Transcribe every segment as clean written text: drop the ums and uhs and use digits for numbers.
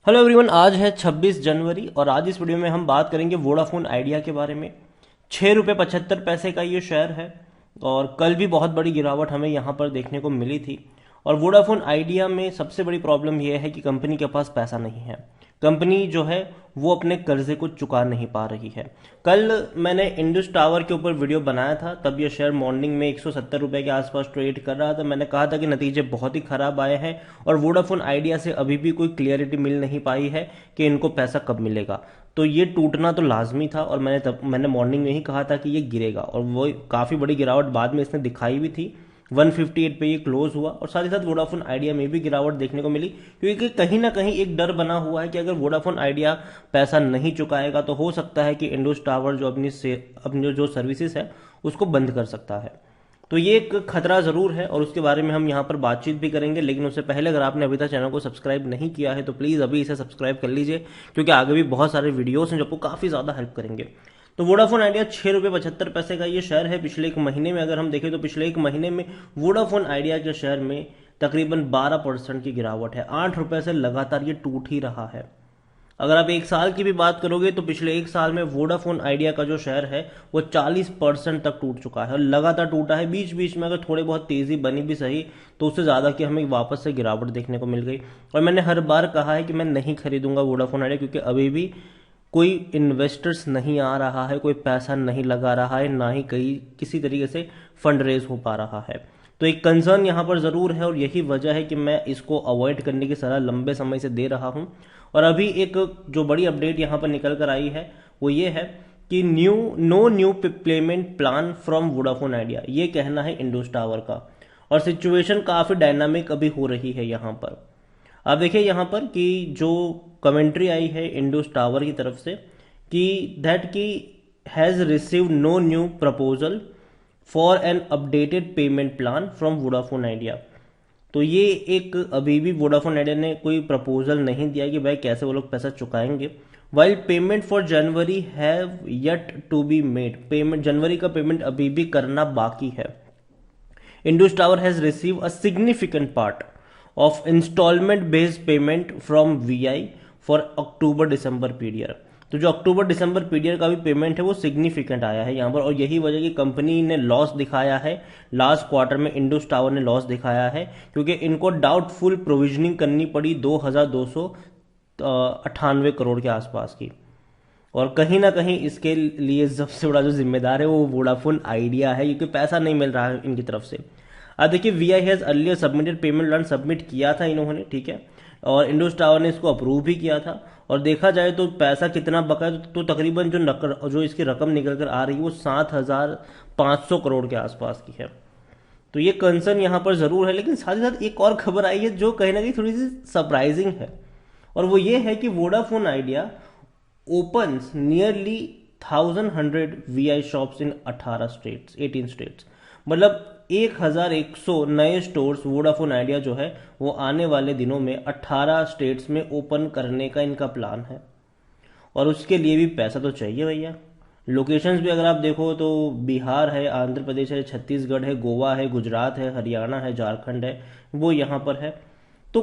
Hello everyone, आज है 26 जनवरी और आज इस वीडियो में हम बात करेंगे वोडाफोन आइडिया के बारे में। 6 रुपये 75 पैसे का ये शेयर है और कल भी बहुत बड़ी गिरावट हमें यहाँ पर देखने को मिली थी। और वोडाफोन आइडिया में सबसे बड़ी प्रॉब्लम यह है कि कंपनी के पास पैसा नहीं है। कंपनी जो है वो अपने कर्जे को चुका नहीं पा रही है। कल मैंने इंडस टावर के ऊपर वीडियो बनाया था, तब ये शेयर मॉर्निंग में 170 रुपए के आसपास ट्रेड कर रहा था। मैंने कहा था कि नतीजे बहुत ही खराब आए हैं और वोडाफोन आइडिया से अभी भी कोई क्लियरिटी मिल नहीं पाई है कि इनको पैसा कब मिलेगा। तो ये टूटना तो लाजमी था और मैंने मॉर्निंग में ही कहा था कि ये गिरेगा और वो काफ़ी बड़ी गिरावट बाद में इसने दिखाई भी थी। 158 पे ये क्लोज हुआ और साथ ही साथ वोडाफोन आइडिया में भी गिरावट देखने को मिली, क्योंकि कहीं ना कहीं एक डर बना हुआ है कि अगर वोडाफोन आइडिया पैसा नहीं चुकाएगा तो हो सकता है कि इंडस टावर जो अपनी जो सर्विसेज है उसको बंद कर सकता है। तो ये एक खतरा जरूर है और उसके बारे में हम यहाँ पर बातचीत भी करेंगे। लेकिन उससे पहले अगर आपने अभी तक चैनल को सब्सक्राइब नहीं किया है तो प्लीज़ अभी इसे सब्सक्राइब कर लीजिए, क्योंकि आगे भी बहुत सारे वीडियोस हैं जो आपको काफ़ी ज़्यादा हेल्प करेंगे। तो वोडाफोन आइडिया 6 रुपये 75 पैसे का ये शेयर है। पिछले एक महीने में अगर हम देखें तो पिछले एक महीने में वोडाफोन आइडिया के शेयर में तकरीबन 12% की गिरावट है। 8 रुपए से लगातार ये टूट ही रहा है। अगर आप एक साल की भी बात करोगे तो पिछले एक साल में वोडाफोन आइडिया का जो शेयर है वो 40% तक टूट चुका है और लगातार टूटा है। बीच बीच में अगर थोड़े बहुत तेजी बनी भी सही तो उससे ज़्यादा कि हमें वापस से गिरावट देखने को मिल गई। और मैंने हर बार कहा है कि मैं नहीं खरीदूंगा वोडाफोन आइडिया, क्योंकि अभी भी कोई इन्वेस्टर्स नहीं आ रहा है, कोई पैसा नहीं लगा रहा है, ना ही कहीं किसी तरीके से फंड रेज हो पा रहा है। तो एक कंसर्न यहाँ पर ज़रूर है और यही वजह है कि मैं इसको अवॉइड करने की सलाह लंबे समय से दे रहा हूँ। और अभी एक जो बड़ी अपडेट यहाँ पर निकल कर आई है वो ये है कि no new payment plan from Vodafone Idea, ये कहना है इंडस टावर का। और सिचुएशन काफ़ी डायनामिक अभी हो रही है यहाँ पर। आप देखिए यहाँ पर कि जो कमेंट्री आई है इंडस टावर की तरफ से कि दैट की has received no new proposal for an updated payment plan from Vodafone Idea. तो ये एक अभी भी वोडाफोन आइडिया ने कोई प्रपोजल नहीं दिया कि भाई कैसे वो लोग पैसा चुकाएंगे। While payment for January have yet to be made, payment जनवरी का पेमेंट अभी भी करना बाकी है। Indus tower has receive a significant part of instalment based payment from Vi for October December period. तो जो अक्टूबर दिसंबर पीरियड का भी पेमेंट है वो सिग्निफिकेंट आया है यहाँ पर और यही वजह की कंपनी ने लॉस दिखाया है। लास्ट क्वार्टर में इंडस टावर ने लॉस दिखाया है क्योंकि इनको डाउटफुल प्रोविजनिंग करनी पड़ी 2298 करोड़ के आसपास की। और कहीं ना कहीं इसके लिए सबसे बड़ा जो जिम्मेदार है वो वोडाफोन आइडिया है, क्योंकि पैसा नहीं मिल रहा है इनकी तरफ से। अब देखिए V I has earlier submitted payment plan, submit किया था इन्होंने, ठीक है, और इंडस टावर ने इसको अप्रूव भी किया था। और देखा जाए तो पैसा कितना बका है तो तकरीबन जो इसकी रकम निकल कर आ रही है वो 7500 करोड़ के आसपास की है। तो ये कंसर्न यहाँ पर जरूर है। लेकिन साथ ही साथ एक और खबर आई है जो कहीं ना कहीं थोड़ी सी सरप्राइजिंग है और वो ये है कि Vodafone idea opens nearly 1100 VI shops in 18 states. मतलब 1100 नए स्टोर्स वोडाफोन आइडिया जो है वो आने वाले दिनों में 18 स्टेट्स में ओपन करने का इनका प्लान है। और उसके लिए भी पैसा तो चाहिए भैया। लोकेशंस भी अगर आप देखो तो बिहार है, आंध्र प्रदेश है, छत्तीसगढ़ है, गोवा है, गुजरात है, हरियाणा है, झारखंड है, वो यहाँ पर है। तो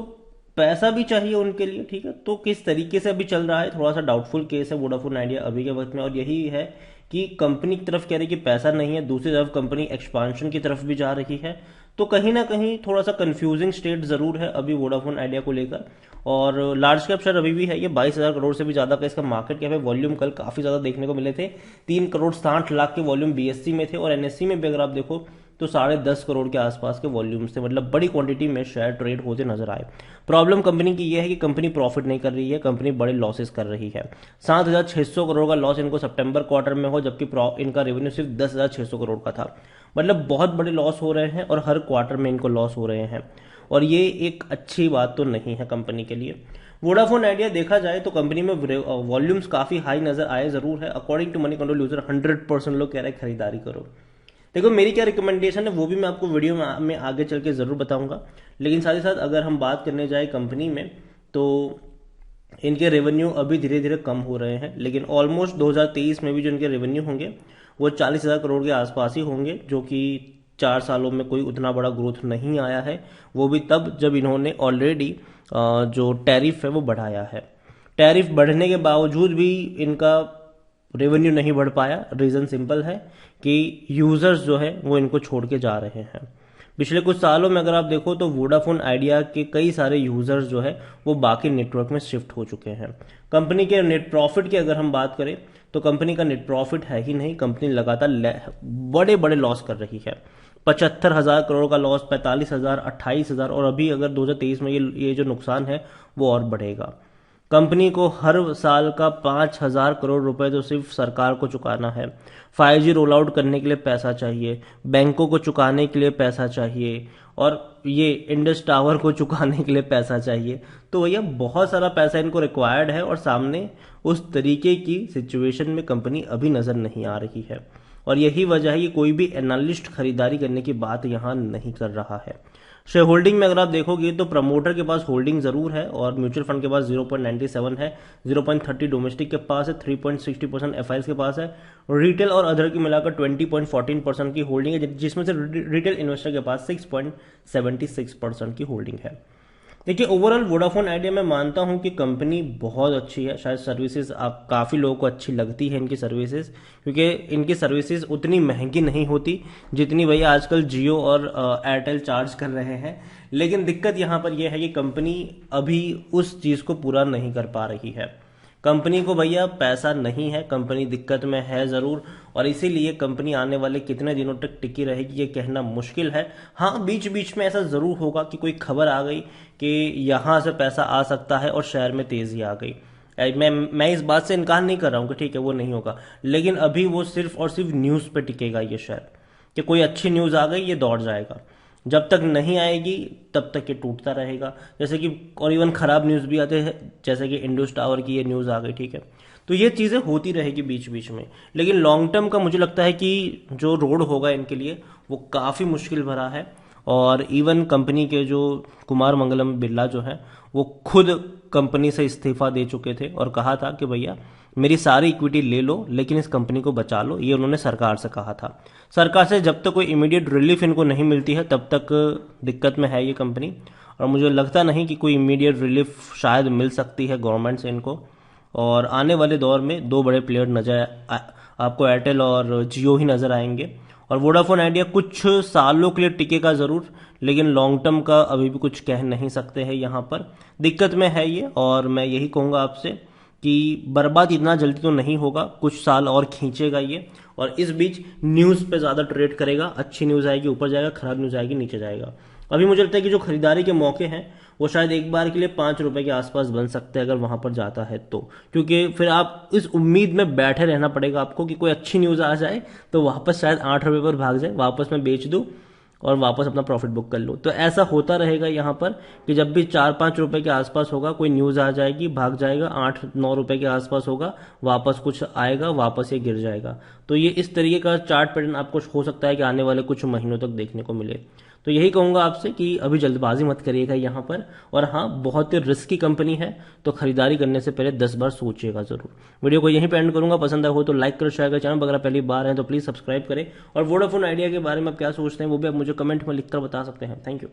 पैसा भी चाहिए उनके लिए, ठीक है। तो किस तरीके से अभी चल रहा है, थोड़ा सा डाउटफुल केस है वोडाफोन आइडिया अभी के वक्त में। और यही है कि कंपनी की तरफ कह रही कि पैसा नहीं है, दूसरी तरफ कंपनी एक्सपांशन की तरफ भी जा रही है। तो कहीं ना कहीं थोड़ा सा कंफ्यूजिंग स्टेट जरूर है अभी वोडाफोन आइडिया को लेकर। और लार्ज कैप शेयर अभी भी है, ये 22,000 करोड़ से भी ज्यादा का इसका मार्केट कैप है। वॉल्यूम कल काफी ज्यादा देखने को मिले थे, 3,60,00,000 के वॉल्यूम बीएससी में थे और एनएससी में भी अगर आप देखो तो 10.5 करोड़ के आसपास के वॉल्यूम से, मतलब बड़ी क्वांटिटी में शेयर ट्रेड होते नजर आए। प्रॉब्लम कंपनी की यह है कि कंपनी प्रॉफिट नहीं कर रही है, कंपनी बड़े लॉसेस कर रही है। 7,600 करोड़ का लॉस इनको सितंबर क्वार्टर में हो, जबकि इनका रेवेन्यू सिर्फ 10,600 करोड़ का था। मतलब बहुत बड़े लॉस हो रहे हैं और हर क्वार्टर में इनको लॉस हो रहे हैं और ये एक अच्छी बात तो नहीं है कंपनी के लिए। वोडाफोन आइडिया देखा जाए तो कंपनी में वॉल्यूम्स काफी हाई नजर आए जरूर है। According to Moneycontrol user 100% लोग कह रहे हैं खरीदारी करो। देखो मेरी क्या रिकमेंडेशन है वो भी मैं आपको वीडियो में आगे चल के जरूर बताऊंगा। लेकिन साथ ही साथ अगर हम बात करने जाए कंपनी में तो इनके रेवेन्यू अभी धीरे धीरे कम हो रहे हैं, लेकिन ऑलमोस्ट 2023 में भी जो इनके रेवेन्यू होंगे वो 40,000 करोड़ के आसपास ही होंगे, जो कि 4 सालों में कोई उतना बड़ा ग्रोथ नहीं आया है। वो भी तब जब इन्होंने ऑलरेडी जो टैरिफ है वो बढ़ाया है। टैरिफ बढ़ने के बावजूद भी इनका रेवेन्यू नहीं बढ़ पाया। रीज़न सिंपल है कि यूज़र्स जो है वो इनको छोड़ के जा रहे हैं। पिछले कुछ सालों में अगर आप देखो तो वोडाफोन आइडिया के कई सारे यूज़र्स जो है वो बाकी नेटवर्क में शिफ्ट हो चुके हैं। कंपनी के नेट प्रॉफिट की अगर हम बात करें तो कंपनी का नेट प्रॉफिट है ही नहीं। कंपनी लगातार बड़े बड़े लॉस कर रही है। 75,000 करोड़ का लॉस, 45,000, 28,000, और अभी अगर 2023 में ये जो नुकसान है वो और बढ़ेगा। कंपनी को हर साल का 5,000 करोड़ रुपए तो सिर्फ सरकार को चुकाना है। 5G रोल आउट करने के लिए पैसा चाहिए, बैंकों को चुकाने के लिए पैसा चाहिए, और ये इंडस टावर को चुकाने के लिए पैसा चाहिए। तो भैया बहुत सारा पैसा इनको रिक्वायर्ड है, और सामने उस तरीके की सिचुएशन में कंपनी अभी नजर नहीं आ रही है। और यही वजह है कि कोई भी एनालिस्ट खरीदारी करने की बात यहां नहीं कर रहा है। शेयर होल्डिंग में अगर आप देखोगे तो प्रमोटर के पास होल्डिंग जरूर है, और म्यूचुअल फंड के पास 0.97 है, 0.30 डोमेस्टिक के पास है, 3.60% एफआईएस के पास है, रिटेल और अदर की मिलाकर 20.14% की होल्डिंग है, जिसमें से रिटेल इन्वेस्टर के पास 6.76% की होल्डिंग है। देखिए, ओवरऑल वोडाफोन आइडिया मैं मानता हूं कि कंपनी बहुत अच्छी है। शायद सर्विसेज आप काफ़ी लोगों को अच्छी लगती है इनकी सर्विसेज, क्योंकि इनकी सर्विसेज उतनी महंगी नहीं होती जितनी भैया आजकल जियो और एयरटेल चार्ज कर रहे हैं। लेकिन दिक्कत यहां पर यह है कि कंपनी अभी उस चीज़ को पूरा नहीं कर पा रही है। कंपनी को भैया पैसा नहीं है, कंपनी दिक्कत में है ज़रूर, और इसीलिए कंपनी आने वाले कितने दिनों तक टिकी रहेगी ये कहना मुश्किल है। हाँ, बीच बीच में ऐसा ज़रूर होगा कि कोई खबर आ गई कि यहाँ से पैसा आ सकता है और शेयर में तेज़ी आ गई। मैं इस बात से इनकार नहीं कर रहा हूँ कि ठीक है वो नहीं होगा, लेकिन अभी वो सिर्फ और सिर्फ न्यूज़ पे टिकेगा ये शेयर, कि कोई अच्छी न्यूज़ आ गई ये दौड़ जाएगा। जब तक नहीं आएगी तब तक ये टूटता रहेगा। जैसे कि और इवन खराब न्यूज़ भी आते हैं, जैसे कि इंडस टावर की ये न्यूज़ आ गई, ठीक है, तो ये चीज़ें होती रहेगी बीच बीच में। लेकिन लॉन्ग टर्म का मुझे लगता है कि जो रोड होगा इनके लिए वो काफ़ी मुश्किल भरा है। और इवन कंपनी के जो कुमार मंगलम बिरला जो है वो खुद कंपनी से इस्तीफा दे चुके थे और कहा था कि भैया मेरी सारी इक्विटी ले लो लेकिन इस कंपनी को बचा लो, ये उन्होंने सरकार से कहा था। सरकार से जब तक कोई इमीडिएट रिलीफ इनको नहीं मिलती है तब तक दिक्कत में है ये कंपनी, और मुझे लगता नहीं कि कोई इमीडिएट रिलीफ शायद मिल सकती है गवर्नमेंट से इनको। और आने वाले दौर में दो बड़े प्लेयर नजर आपको एयरटेल और जियो ही नजर आएंगे, और वोडाफोन आइडिया कुछ सालों के लिए टिकेगा जरूर, लेकिन लॉन्ग टर्म का अभी भी कुछ कह नहीं सकते हैं। यहाँ पर दिक्कत में है ये, और मैं यही कहूँगा आपसे कि बर्बाद इतना जल्दी तो नहीं होगा, कुछ साल और खींचेगा ये, और इस बीच न्यूज़ पे ज़्यादा ट्रेड करेगा। अच्छी न्यूज़ आएगी ऊपर जाएगा, खराब न्यूज़ आएगी नीचे जाएगा। अभी मुझे लगता है कि जो खरीदारी के मौके हैं वो शायद एक बार के लिए 5 रुपए के आसपास बन सकते हैं अगर वहां पर जाता है तो, क्योंकि फिर आप इस उम्मीद में बैठे रहना पड़ेगा आपको कि कोई अच्छी न्यूज़ आ जाए तो वापस शायद 8 रुपए पर भाग जाए, वापस मैं बेच दूं और वापस अपना प्रॉफिट बुक कर लो। तो ऐसा होता रहेगा यहाँ पर कि जब भी 4-5 रुपए के आसपास होगा कोई न्यूज़ आ जाएगी, भाग जाएगा, 8-9 रुपए के आसपास होगा, वापस कुछ आएगा, वापस ये गिर जाएगा। तो ये इस तरीके का चार्ट पैटर्न आपको हो सकता है कि आने वाले कुछ महीनों तक देखने को मिले। तो यही कहूंगा आपसे कि अभी जल्दबाजी मत करिएगा यहाँ पर, और हाँ बहुत ही रिस्की कंपनी है तो खरीदारी करने से पहले 10 बार सोचिएगा जरूर। वीडियो को यहीं पे एंड करूंगा, पसंद आया हो तो लाइक करो, शेयर करो, चैनल पर अगर पहली बार है तो प्लीज सब्सक्राइब करें, और वोडाफोन आइडिया के बारे में आप क्या सोचते हैं वो भी आप मुझे कमेंट में लिखकर बता सकते हैं। Thank you.